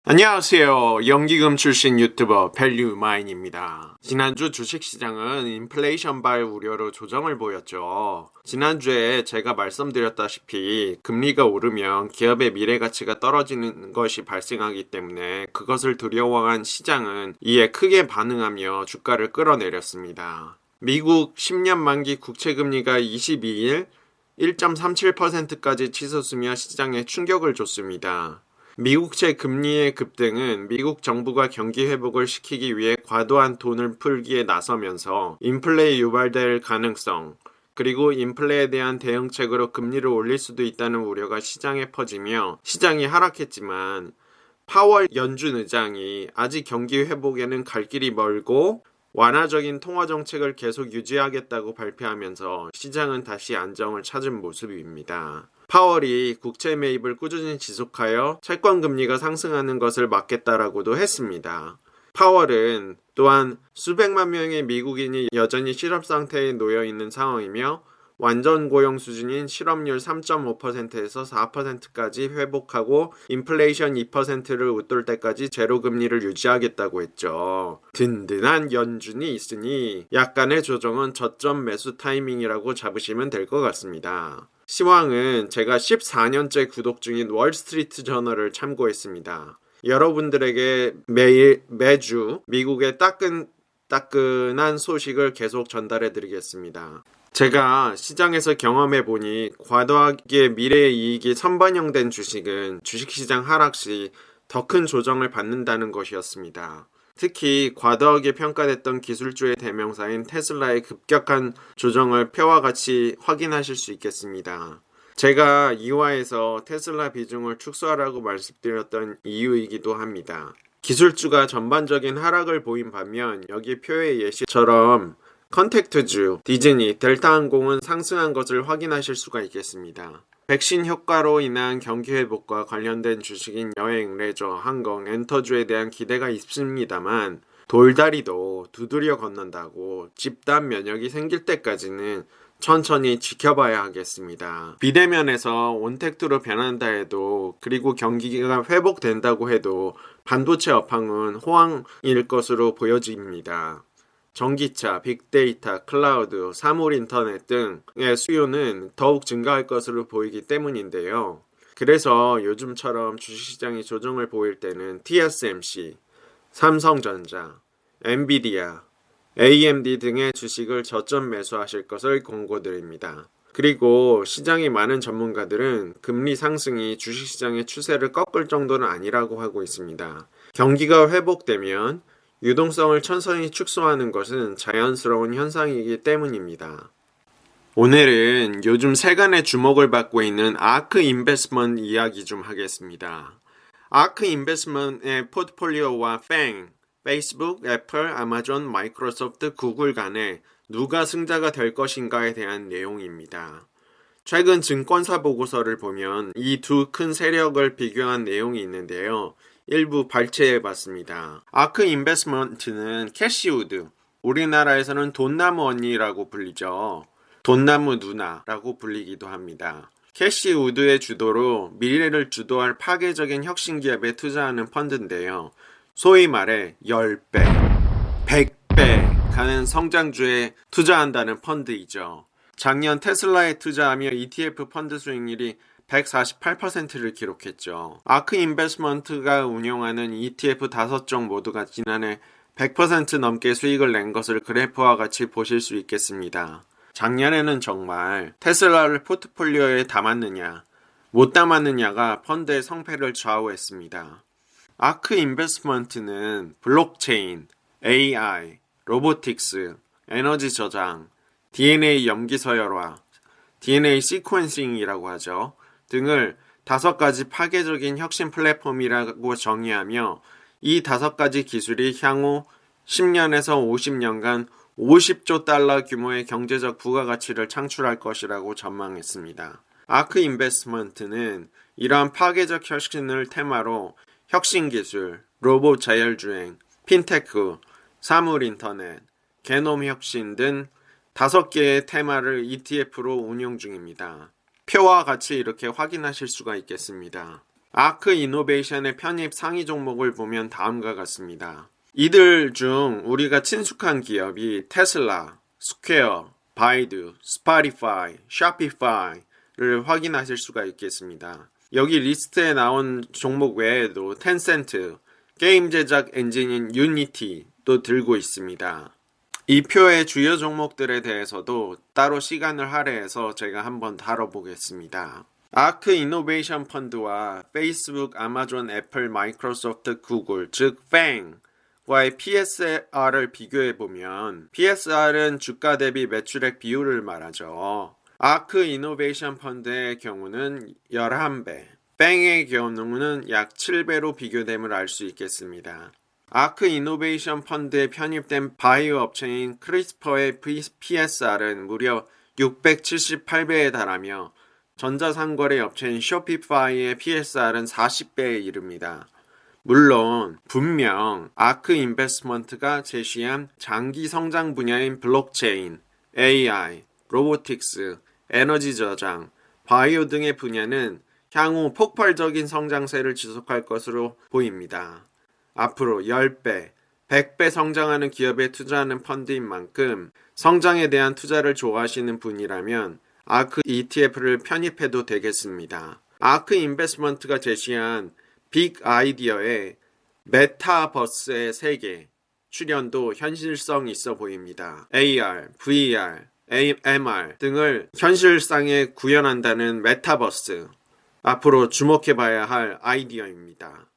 안녕하세요. 연기금 출신 유튜버 밸류마인입니다. 지난주 주식시장은 인플레이션발 우려로 조정을 보였죠. 지난주에 제가 말씀드렸다시피 금리가 오르면 기업의 미래가치가 떨어지는 것이 발생하기 때문에 그것을 두려워한 시장은 이에 크게 반응하며 주가를 끌어내렸습니다. 미국 10년 만기 국채금리가 22일 1.37%까지 치솟으며 시장에 충격을 줬습니다. 미국채 금리의 급등은 미국 정부가 경기 회복을 시키기 위해 과도한 돈을 풀기에 나서면서 인플레에 유발될 가능성, 그리고 인플레에 대한 대응책으로 금리를 올릴 수도 있다는 우려가 시장에 퍼지며 시장이 하락했지만 파월 연준 의장이 아직 경기 회복에는 갈 길이 멀고 완화적인 통화 정책을 계속 유지하겠다고 발표하면서 시장은 다시 안정을 찾은 모습입니다. 파월이 국채 매입을 꾸준히 지속하여 채권 금리가 상승하는 것을 막겠다라고도 했습니다. 파월은 또한 수백만 명의 미국인이 여전히 실업 상태에 놓여 있는 상황이며 완전 고용 수준인 실업률 3.5%에서 4%까지 회복하고 인플레이션 2%를 웃돌 때까지 제로 금리를 유지하겠다고 했죠. 든든한 연준이 있으니 약간의 조정은 저점 매수 타이밍이라고 잡으시면 될 것 같습니다. 시황은 제가 14년째 구독 중인 월스트리트 저널을 참고했습니다. 여러분들에게 매주 미국의 따끈따끈한 소식을 계속 전달해 드리겠습니다. 제가 시장에서 경험해 보니 과도하게 미래의 이익이 선반영된 주식은 주식시장 하락 시 더 큰 조정을 받는다는 것이었습니다. 특히 과도하게 평가됐던 기술주의 대명사인 테슬라의 급격한 조정을 표와 같이 확인하실 수 있겠습니다. 제가 2화에서 테슬라 비중을 축소하라고 말씀드렸던 이유이기도 합니다. 기술주가 전반적인 하락을 보인 반면 여기 표의 예시처럼 컨택트주, 디즈니, 델타항공은 상승한 것을 확인하실 수가 있겠습니다. 백신 효과로 인한 경기 회복과 관련된 주식인 여행, 레저, 항공, 엔터주에 대한 기대가 있습니다만 돌다리도 두드려 건넌다고 집단 면역이 생길 때까지는 천천히 지켜봐야 하겠습니다. 비대면에서 온택트로 변한다 해도 그리고 경기가 회복된다고 해도 반도체 업황은 호황일 것으로 보여집니다. 전기차, 빅데이터, 클라우드, 사물 인터넷 등의 수요는 더욱 증가할 것으로 보이기 때문인데요. 그래서 요즘처럼 주식시장이 조정을 보일 때는 TSMC, 삼성전자, 엔비디아, AMD 등의 주식을 저점 매수하실 것을 권고드립니다. 그리고 시장의 많은 전문가들은 금리 상승이 주식시장의 추세를 꺾을 정도는 아니라고 하고 있습니다. 경기가 회복되면 유동성을 천천히 축소하는 것은 자연스러운 현상이기 때문입니다. 오늘은 요즘 세간의 주목을 받고 있는 아크 인베스트먼트 이야기 좀 하겠습니다. 아크 인베스트먼트의 포트폴리오와 팽, 페이스북, 애플, 아마존, 마이크로소프트, 구글 간에 누가 승자가 될 것인가에 대한 내용입니다. 최근 증권사 보고서를 보면 이 두 큰 세력을 비교한 내용이 있는데요. 일부 발췌해봤습니다. 아크 인베스트먼트는 캐시우드, 우리나라에서는 돈나무 언니라고 불리죠. 돈나무 누나라고 불리기도 합니다. 캐시우드의 주도로 미래를 주도할 파괴적인 혁신기업에 투자하는 펀드인데요. 소위 말해 10배, 100배 가는 성장주에 투자한다는 펀드이죠. 작년 테슬라에 투자하며 ETF 펀드 수익률이 148%를 기록했죠. 아크 인베스트먼트가 운영하는 ETF 5종 모두가 지난해 100% 넘게 수익을 낸 것을 그래프와 같이 보실 수 있겠습니다. 작년에는 정말 테슬라를 포트폴리오에 담았느냐, 못 담았느냐가 펀드의 성패를 좌우했습니다. 아크 인베스트먼트는 블록체인, AI, 로보틱스, 에너지 저장, DNA 염기 서열화, DNA 시퀀싱이라고 하죠. 등을 5가지 파괴적인 혁신 플랫폼이라고 정의하며 이 5가지 기술이 향후 10년에서 50년간 50조 달러 규모의 경제적 부가가치를 창출할 것이라고 전망했습니다. 아크 인베스트먼트는 이러한 파괴적 혁신을 테마로 혁신기술, 로봇 자율주행, 핀테크, 사물인터넷, 게놈 혁신 등 5개의 테마를 ETF로 운용 중입니다. 표와 같이 이렇게 확인하실 수가 있겠습니다. 아크 이노베이션의 편입 상위 종목을 보면 다음과 같습니다. 이들 중 우리가 친숙한 기업이 테슬라, 스퀘어, 바이두, 스파티파이, 샤피파이를 확인하실 수가 있겠습니다. 여기 리스트에 나온 종목 외에도 텐센트, 게임 제작 엔진인 유니티도 들고 있습니다. 이 표의 주요 종목들에 대해서도 따로 시간을 할애해서 제가 한번 다뤄보겠습니다. 아크 이노베이션 펀드와 페이스북, 아마존, 애플, 마이크로소프트, 구글, 즉 FANG과의 PSR을 비교해보면 PSR은 주가 대비 매출액 비율을 말하죠. 아크 이노베이션 펀드의 경우는 11배, FANG의 경우는 약 7배로 비교됨을 알 수 있겠습니다. 아크 이노베이션 펀드에 편입된 바이오 업체인 크리스퍼의 PSR은 무려 678배에 달하며 전자상거래 업체인 쇼피파이의 PSR은 40배에 이릅니다. 물론 분명 아크 인베스트먼트가 제시한 장기 성장 분야인 블록체인, AI, 로보틱스, 에너지 저장, 바이오 등의 분야는 향후 폭발적인 성장세를 지속할 것으로 보입니다. 앞으로 10배, 100배 성장하는 기업에 투자하는 펀드인 만큼 성장에 대한 투자를 좋아하시는 분이라면 아크 ETF를 편입해도 되겠습니다. 아크 인베스트먼트가 제시한 빅 아이디어의 메타버스의 세계 출연도 현실성 있어 보입니다. AR, VR, MR 등을 현실상에 구현한다는 메타버스, 앞으로 주목해봐야 할 아이디어입니다.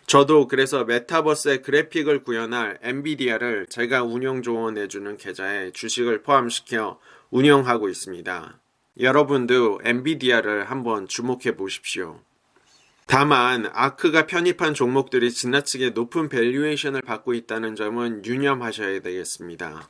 저도 그래서 메타버스의 그래픽을 구현할 엔비디아를 제가 운영 조언해주는 계좌에 주식을 포함시켜 운영하고 있습니다. 여러분도 엔비디아를 한번 주목해 보십시오. 다만 아크가 편입한 종목들이 지나치게 높은 밸류에이션을 받고 있다는 점은 유념하셔야 되겠습니다.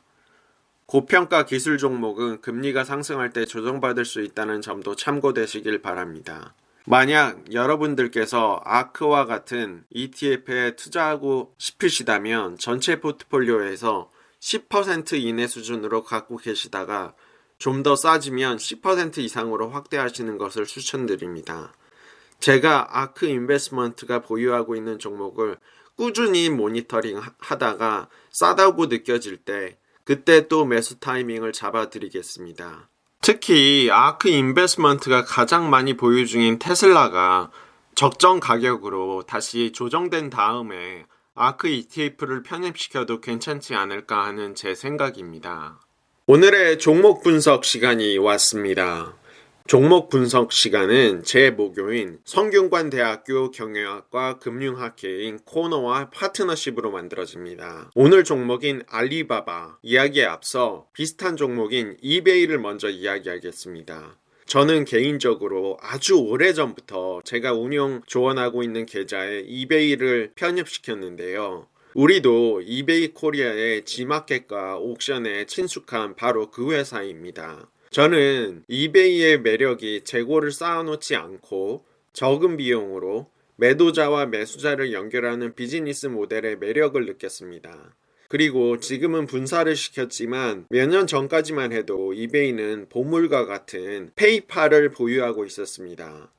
고평가 기술 종목은 금리가 상승할 때 조정받을 수 있다는 점도 참고되시길 바랍니다. 만약 여러분들께서 아크와 같은 ETF에 투자하고 싶으시다면 전체 포트폴리오에서 10% 이내 수준으로 갖고 계시다가 좀 더 싸지면 10% 이상으로 확대하시는 것을 추천드립니다. 제가 아크 인베스트먼트가 보유하고 있는 종목을 꾸준히 모니터링 하다가 싸다고 느껴질 때 그때 또 매수 타이밍을 잡아드리겠습니다. 특히 아크 인베스트먼트가 가장 많이 보유 중인 테슬라가 적정 가격으로 다시 조정된 다음에 아크 ETF를 편입시켜도 괜찮지 않을까 하는 제 생각입니다. 오늘의 종목 분석 시간이 왔습니다. 종목 분석 시간은 제 모교인 성균관대학교 경영학과 금융학회인 코너와 파트너십으로 만들어집니다. 오늘 종목인 알리바바 이야기에 앞서 비슷한 종목인 이베이를 먼저 이야기하겠습니다. 저는 개인적으로 아주 오래전부터 제가 운영 조언하고 있는 계좌에 이베이를 편입시켰는데요. 우리도 이베이 코리아의 지마켓과 옥션에 친숙한 바로 그 회사입니다. 저는 이베이의 매력이 재고를 쌓아놓지 않고 적은 비용으로 매도자와 매수자를 연결하는 비즈니스 모델의 매력을 느꼈습니다. 그리고 지금은 분사를 시켰지만 몇 년 전까지만 해도 이베이는 보물과 같은 페이팔을 보유하고 있었습니다.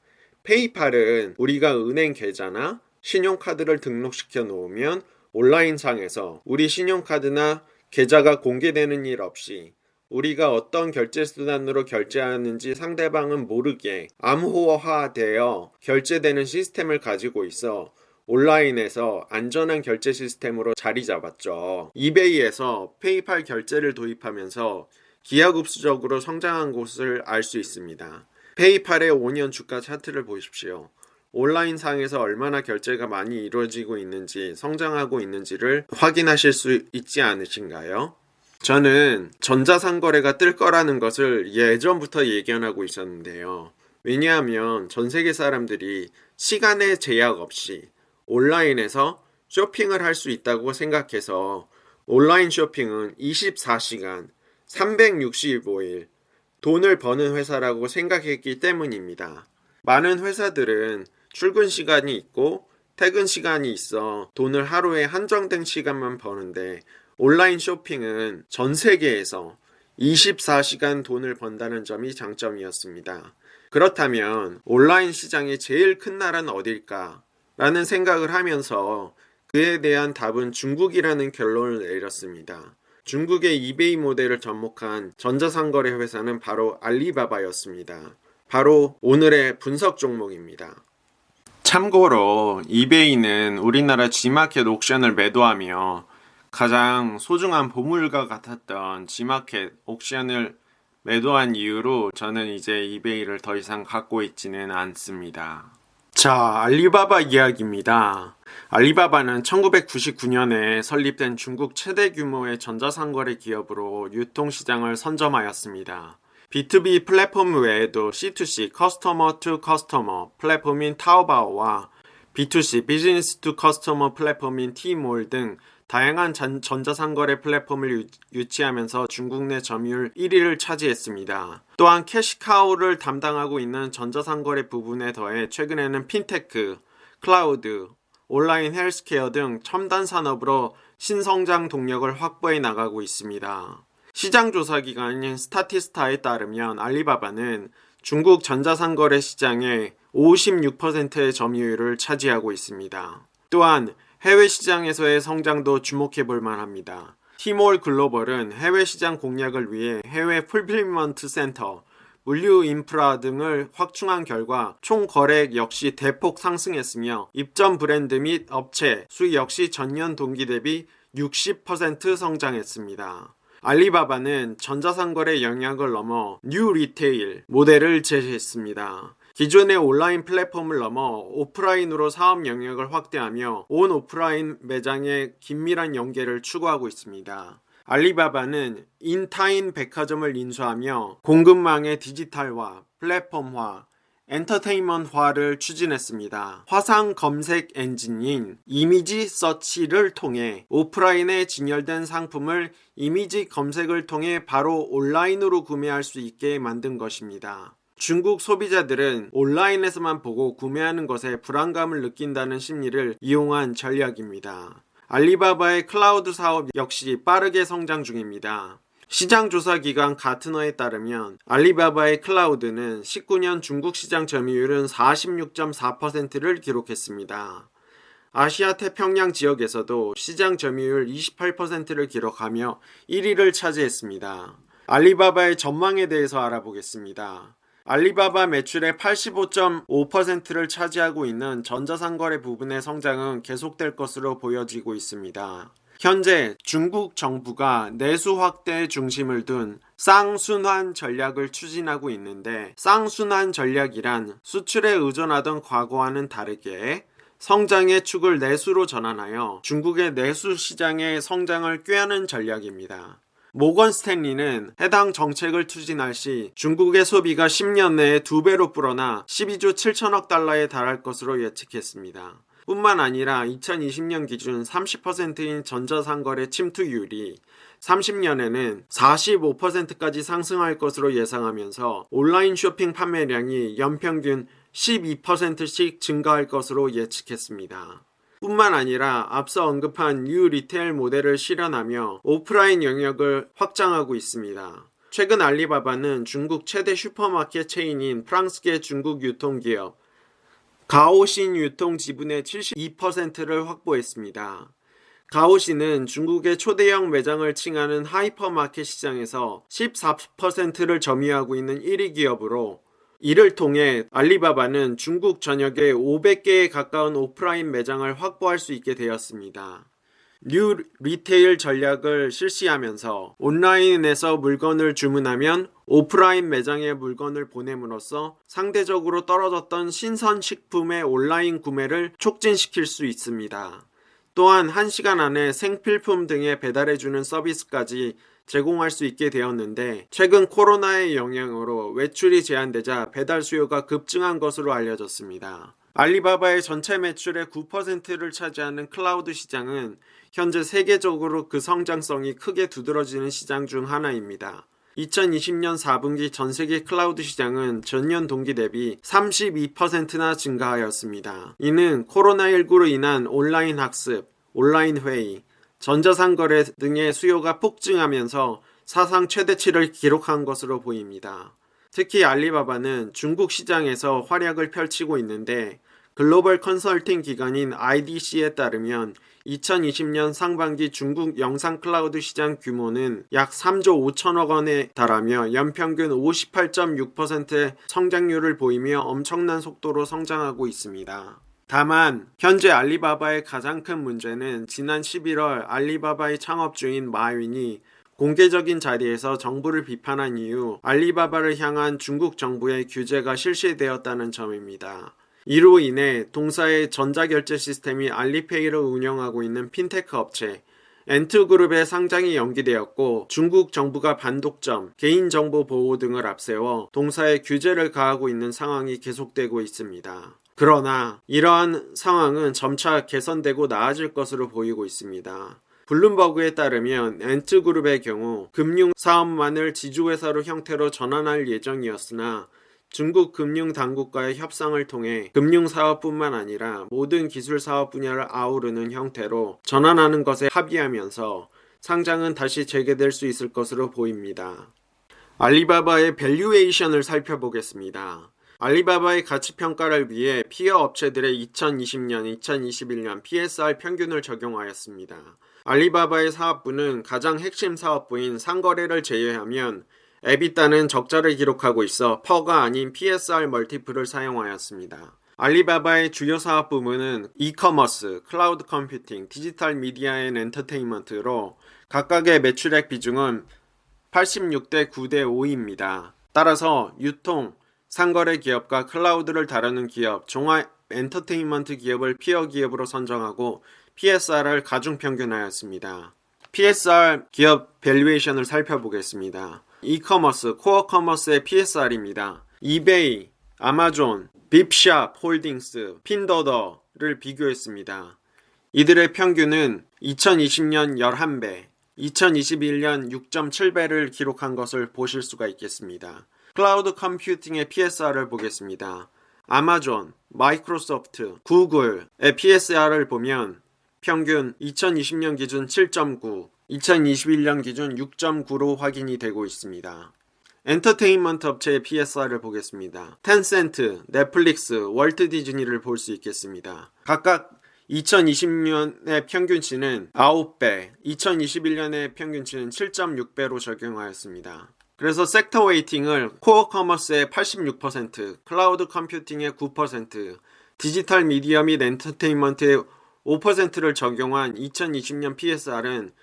페이팔은 우리가 은행 계좌나 신용카드를 등록시켜 놓으면 온라인상에서 우리 신용카드나 계좌가 공개되는 일 없이 우리가 어떤 결제 수단으로 결제하는지 상대방은 모르게 암호화되어 결제되는 시스템을 가지고 있어 온라인에서 안전한 결제 시스템으로 자리 잡았죠. 이베이에서 페이팔 결제를 도입하면서 기하급수적으로 성장한 곳을 알 수 있습니다. 페이팔의 5년 주가 차트를 보십시오. 온라인상에서 얼마나 결제가 많이 이루어지고 있는지 성장하고 있는지를 확인하실 수 있지 않으신가요? 저는 전자상거래가 뜰 거라는 것을 예전부터 예견하고 있었는데요. 왜냐하면 전 세계 사람들이 시간의 제약 없이 온라인에서 쇼핑을 할 수 있다고 생각해서 온라인 쇼핑은 24시간, 365일 돈을 버는 회사라고 생각했기 때문입니다. 많은 회사들은 출근 시간이 있고 퇴근 시간이 있어 돈을 하루에 한정된 시간만 버는데 온라인 쇼핑은 전 세계에서 24시간 돈을 번다는 점이 장점이었습니다. 그렇다면 온라인 시장의 제일 큰 나라는 어딜까? 라는 생각을 하면서 그에 대한 답은 중국이라는 결론을 내렸습니다. 중국의 이베이 모델을 접목한 전자상거래 회사는 바로 알리바바였습니다. 바로 오늘의 분석 종목입니다. 참고로 이베이는 우리나라 G마켓 옥션을 매도하며 가장 소중한 보물과 같았던 G마켓 옥션을 매도한 이유로 저는 이제 이베이를 더 이상 갖고 있지는 않습니다. 자, 알리바바 이야기입니다. 알리바바는 1999년에 설립된 중국 최대 규모의 전자상거래 기업으로 유통시장을 선점하였습니다. B2B 플랫폼 외에도 C2C 커스터머 투 커스터머 플랫폼인 타오바오와 B2C 비즈니스 투 커스터머 플랫폼인 Tmall 등 다양한 전자상거래 플랫폼을 유치하면서 중국 내 점유율 1위를 차지했습니다. 또한 캐시카우를 담당하고 있는 전자상거래 부분에 더해 최근에는 핀테크, 클라우드, 온라인 헬스케어 등 첨단 산업으로 신성장 동력을 확보해 나가고 있습니다. 시장조사기관인 스타티스타에 따르면 알리바바는 중국 전자상거래 시장의 56%의 점유율을 차지하고 있습니다. 또한 해외 시장에서의 성장도 주목해 볼 만합니다. 티몰 글로벌은 해외 시장 공략을 위해 해외 풀필먼트 센터, 물류 인프라 등을 확충한 결과 총 거래액 역시 대폭 상승했으며 입점 브랜드 및 업체 수 역시 전년 동기 대비 60% 성장했습니다. 알리바바는 전자상거래 영역을 넘어 뉴 리테일 모델을 제시했습니다. 기존의 온라인 플랫폼을 넘어 오프라인으로 사업 영역을 확대하며 온 오프라인 매장의 긴밀한 연계를 추구하고 있습니다. 알리바바는 인타인 백화점을 인수하며 공급망의 디지털화, 플랫폼화, 엔터테인먼트화를 추진했습니다. 화상 검색 엔진인 이미지 서치를 통해 오프라인에 진열된 상품을 이미지 검색을 통해 바로 온라인으로 구매할 수 있게 만든 것입니다. 중국 소비자들은 온라인에서만 보고 구매하는 것에 불안감을 느낀다는 심리를 이용한 전략입니다. 알리바바의 클라우드 사업 역시 빠르게 성장 중입니다. 시장조사기관 가트너에 따르면 알리바바의 클라우드는 19년 중국 시장 점유율은 46.4%를 기록했습니다. 아시아 태평양 지역에서도 시장 점유율 28%를 기록하며 1위를 차지했습니다. 알리바바의 전망에 대해서 알아보겠습니다. 알리바바 매출의 85.5%를 차지하고 있는 전자상거래 부분의 성장은 계속될 것으로 보여지고 있습니다. 현재 중국 정부가 내수 확대에 중심을 둔 쌍순환 전략을 추진하고 있는데 쌍순환 전략이란 수출에 의존하던 과거와는 다르게 성장의 축을 내수로 전환하여 중국의 내수 시장의 성장을 꾀하는 전략입니다. 모건 스탠리는 해당 정책을 추진할 시 중국의 소비가 10년 내에 2배로 불어나 12조 7천억 달러에 달할 것으로 예측했습니다. 뿐만 아니라 2020년 기준 30%인 전자상거래 침투율이 30년에는 45%까지 상승할 것으로 예상하면서 온라인 쇼핑 판매량이 연평균 12%씩 증가할 것으로 예측했습니다. 뿐만 아니라 앞서 언급한 뉴 리테일 모델을 실현하며 오프라인 영역을 확장하고 있습니다. 최근 알리바바는 중국 최대 슈퍼마켓 체인인 프랑스계 중국 유통기업 가오신 유통 지분의 72%를 확보했습니다. 가오신은 중국의 초대형 매장을 칭하는 하이퍼마켓 시장에서 14%를 점유하고 있는 1위 기업으로 이를 통해 알리바바는 중국 전역에 500개에 가까운 오프라인 매장을 확보할 수 있게 되었습니다. 뉴 리테일 전략을 실시하면서 온라인에서 물건을 주문하면 오프라인 매장에 물건을 보냄으로써 상대적으로 떨어졌던 신선식품의 온라인 구매를 촉진시킬 수 있습니다. 또한 1시간 안에 생필품 등의 배달해주는 서비스까지 제공할 수 있게 되었는데 최근 코로나의 영향으로 외출이 제한되자 배달 수요가 급증한 것으로 알려졌습니다. 알리바바의 전체 매출의 9%를 차지하는 클라우드 시장은 현재 세계적으로 그 성장성이 크게 두드러지는 시장 중 하나입니다. 2020년 4분기 전세계 클라우드 시장은 전년 동기 대비 32%나 증가하였습니다. 이는 코로나19로 인한 온라인 학습, 온라인 회의, 전자상거래 등의 수요가 폭증하면서 사상 최대치를 기록한 것으로 보입니다. 특히 알리바바는 중국 시장에서 활약을 펼치고 있는데 글로벌 컨설팅 기관인 IDC에 따르면 2020년 상반기 중국 영상 클라우드 시장 규모는 약 3조 5천억 원에 달하며 연평균 58.6%의 성장률을 보이며 엄청난 속도로 성장하고 있습니다. 다만 현재 알리바바의 가장 큰 문제는 지난 11월 알리바바의 창업주인 마윈이 공개적인 자리에서 정부를 비판한 이후 알리바바를 향한 중국 정부의 규제가 실시되었다는 점입니다. 이로 인해 동사의 전자결제 시스템이 알리페이를 운영하고 있는 핀테크 업체 엔트그룹의 상장이 연기되었고 중국 정부가 반독점, 개인정보 보호 등을 앞세워 동사에 규제를 가하고 있는 상황이 계속되고 있습니다. 그러나 이러한 상황은 점차 개선되고 나아질 것으로 보이고 있습니다. 블룸버그에 따르면 엔트그룹의 경우 금융 사업만을 지주회사로 형태로 전환할 예정이었으나 중국 금융 당국과의 협상을 통해 금융 사업뿐만 아니라 모든 기술 사업 분야를 아우르는 형태로 전환하는 것에 합의하면서 상장은 다시 재개될 수 있을 것으로 보입니다. 알리바바의 밸류에이션을 살펴보겠습니다. 알리바바의 가치평가를 위해 피어 업체들의 2020년, 2021년 PSR 평균을 적용하였습니다. 알리바바의 사업부는 가장 핵심 사업부인 상거래를 제외하면 에비타는 적자를 기록하고 있어 퍼가 아닌 PSR 멀티플을 사용하였습니다. 알리바바의 주요 사업 부문은 이커머스, 클라우드 컴퓨팅, 디지털 미디어 앤 엔터테인먼트로 각각의 매출액 비중은 86대 9대 5입니다. 따라서 유통, 상거래 기업과 클라우드를 다루는 기업, 종합 엔터테인먼트 기업을 피어 기업으로 선정하고 PSR을 가중평균하였습니다. PSR 기업 밸류에이션을 살펴보겠습니다. 이커머스, 코어 커머스의 PSR입니다. 이베이, 아마존, 빕샵 홀딩스, 핀더더를 비교했습니다. 이들의 평균은 2020년 11배, 2021년 6.7배를 기록한 것을 보실 수가 있겠습니다. 클라우드 컴퓨팅의 PSR을 보겠습니다. 아마존, 마이크로소프트, 구글의 PSR을 보면 평균 2020년 기준 7.9, 2021년 기준 6.9로 확인이 되고 있습니다. 엔터테인먼트 업체의 PSR을 보겠습니다. 텐센트, 넷플릭스, 월트 디즈니를 볼 수 있겠습니다. 각각 2020년의 평균치는 9배, 2021년의 평균치는 7.6배로 적용하였습니다. 그래서 섹터 웨이팅을 코어 커머스의 86%, 클라우드 컴퓨팅의 9%, 디지털 미디어 및 엔터테인먼트의 5%를 적용한 2020년 PSR은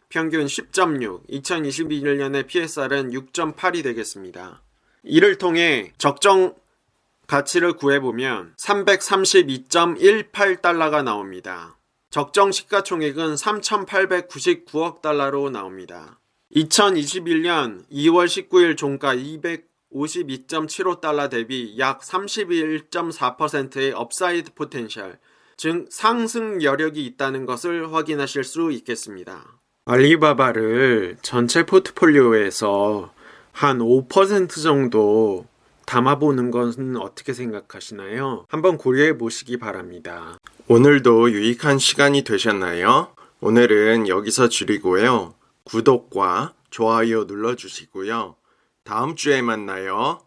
평균 10.6, 2021년의 PSR은 6.8이 되겠습니다. 이를 통해 적정 가치를 구해보면 332.18달러가 나옵니다. 적정 시가총액은 3,899억 달러로 나옵니다. 2021년 2월 19일 종가 252.75달러 대비 약 31.4%의 업사이드 포텐셜, 즉 상승 여력이 있다는 것을 확인하실 수 있겠습니다. 알리바바를 전체 포트폴리오에서 한 5% 정도 담아보는 것은 어떻게 생각하시나요? 한번 고려해 보시기 바랍니다. 오늘도 유익한 시간이 되셨나요? 오늘은 여기서 줄이고요. 구독과 좋아요 눌러주시고요. 다음 주에 만나요.